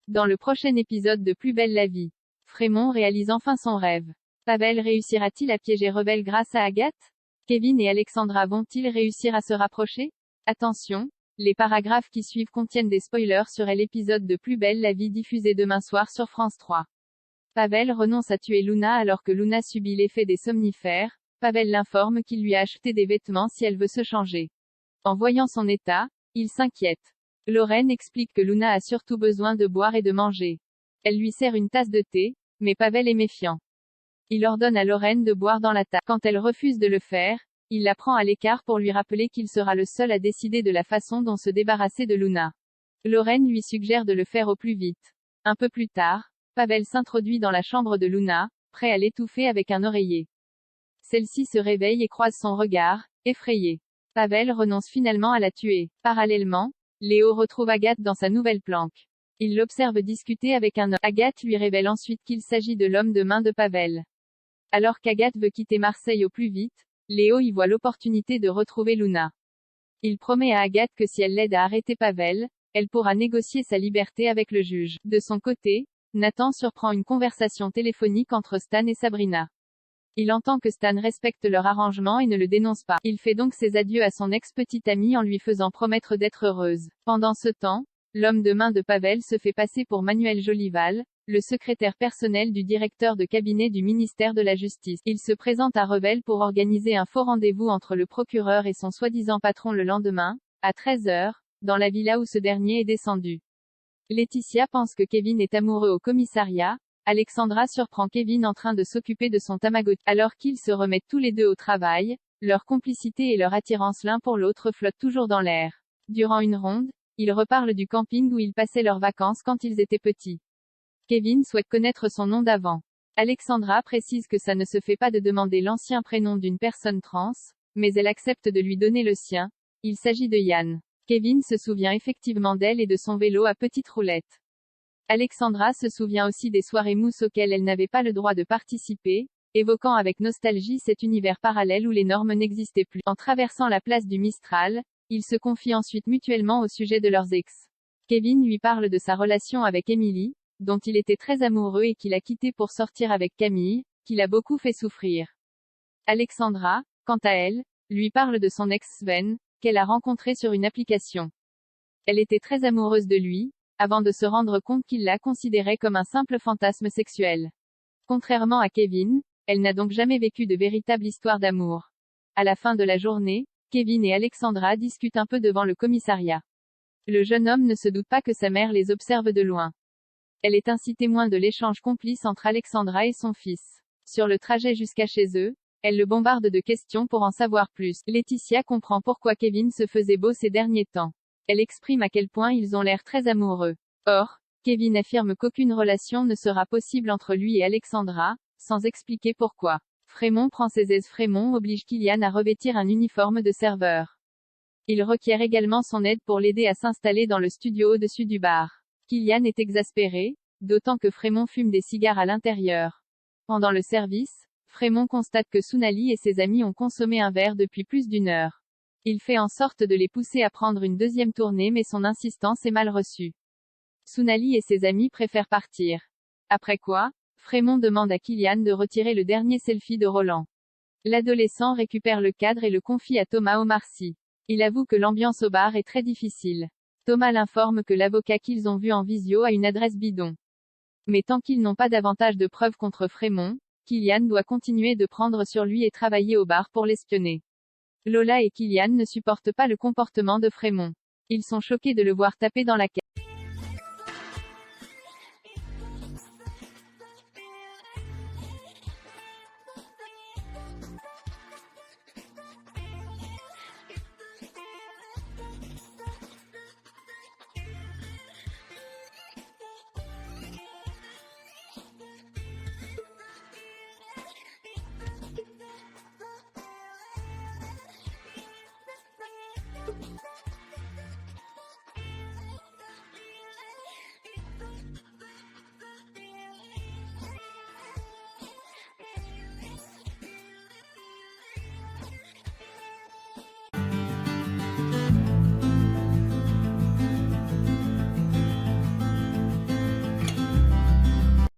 Dans le prochain épisode de Plus belle la vie, Frémont réalise enfin son rêve. Pavel réussira-t-il à piéger Rebelle grâce à Agathe? Kevin et Alexandra vont-ils réussir à se rapprocher? Attention, les paragraphes qui suivent contiennent des spoilers sur l'épisode de Plus belle la vie diffusé demain soir sur France 3. Pavel renonce à tuer Luna alors que Luna subit l'effet des somnifères. Pavel l'informe qu'il lui a acheté des vêtements si elle veut se changer. En voyant son état, il s'inquiète. Lorraine explique que Luna a surtout besoin de boire et de manger. Elle lui sert une tasse de thé, mais Pavel est méfiant. Il ordonne à Lorraine de boire dans la tasse. Quand elle refuse de le faire, il la prend à l'écart pour lui rappeler qu'il sera le seul à décider de la façon dont se débarrasser de Luna. Lorraine lui suggère de le faire au plus vite. Un peu plus tard, Pavel s'introduit dans la chambre de Luna, prêt à l'étouffer avec un oreiller. Celle-ci se réveille et croise son regard, effrayée. Pavel renonce finalement à la tuer. Parallèlement, Léo retrouve Agathe dans sa nouvelle planque. Il l'observe discuter avec un homme. Agathe lui révèle ensuite qu'il s'agit de l'homme de main de Pavel. Alors qu'Agathe veut quitter Marseille au plus vite, Léo y voit l'opportunité de retrouver Luna. Il promet à Agathe que si elle l'aide à arrêter Pavel, elle pourra négocier sa liberté avec le juge. De son côté, Nathan surprend une conversation téléphonique entre Stan et Sabrina. Il entend que Stan respecte leur arrangement et ne le dénonce pas. Il fait donc ses adieux à son ex-petite amie en lui faisant promettre d'être heureuse. Pendant ce temps, l'homme de main de Pavel se fait passer pour Manuel Jolival, le secrétaire personnel du directeur de cabinet du ministère de la Justice. Il se présente à Rebelle pour organiser un faux rendez-vous entre le procureur et son soi-disant patron le lendemain, à 13h, dans la villa où ce dernier est descendu. Laetitia pense que Kevin est amoureux au commissariat. Alexandra surprend Kevin en train de s'occuper de son Tamagotchi. Alors qu'ils se remettent tous les deux au travail, leur complicité et leur attirance l'un pour l'autre flottent toujours dans l'air. Durant une ronde, ils reparlent du camping où ils passaient leurs vacances quand ils étaient petits. Kevin souhaite connaître son nom d'avant. Alexandra précise que ça ne se fait pas de demander l'ancien prénom d'une personne trans, mais elle accepte de lui donner le sien. Il s'agit de Yann. Kevin se souvient effectivement d'elle et de son vélo à petite roulette. Alexandra se souvient aussi des soirées mousse auxquelles elle n'avait pas le droit de participer, évoquant avec nostalgie cet univers parallèle où les normes n'existaient plus. En traversant la place du Mistral, ils se confient ensuite mutuellement au sujet de leurs ex. Kevin lui parle de sa relation avec Emily, dont il était très amoureux et qu'il a quitté pour sortir avec Camille, qui l'a beaucoup fait souffrir. Alexandra, quant à elle, lui parle de son ex Sven, qu'elle a rencontré sur une application. Elle était très amoureuse de lui, avant de se rendre compte qu'il la considérait comme un simple fantasme sexuel. Contrairement à Kevin, elle n'a donc jamais vécu de véritable histoire d'amour. À la fin de la journée, Kevin et Alexandra discutent un peu devant le commissariat. Le jeune homme ne se doute pas que sa mère les observe de loin. Elle est ainsi témoin de l'échange complice entre Alexandra et son fils. Sur le trajet jusqu'à chez eux, elle le bombarde de questions pour en savoir plus. Laetitia comprend pourquoi Kevin se faisait beau ces derniers temps. Elle exprime à quel point ils ont l'air très amoureux. Or, Kevin affirme qu'aucune relation ne sera possible entre lui et Alexandra, sans expliquer pourquoi. Frémont prend ses aises. Frémont oblige Kylian à revêtir un uniforme de serveur. Il requiert également son aide pour l'aider à s'installer dans le studio au-dessus du bar. Kylian est exaspéré, d'autant que Frémont fume des cigares à l'intérieur. Pendant le service, Frémont constate que Sounali et ses amis ont consommé un verre depuis plus d'une heure. Il fait en sorte de les pousser à prendre une deuxième tournée mais son insistance est mal reçue. Sounali et ses amis préfèrent partir. Après quoi, Frémont demande à Kylian de retirer le dernier selfie de Roland. L'adolescent récupère le cadre et le confie à Thomas Omarcy. Il avoue que l'ambiance au bar est très difficile. Thomas l'informe que l'avocat qu'ils ont vu en visio a une adresse bidon. Mais tant qu'ils n'ont pas davantage de preuves contre Frémont, Kylian doit continuer de prendre sur lui et travailler au bar pour l'espionner. Lola et Kylian ne supportent pas le comportement de Frémont. Ils sont choqués de le voir taper dans la cage.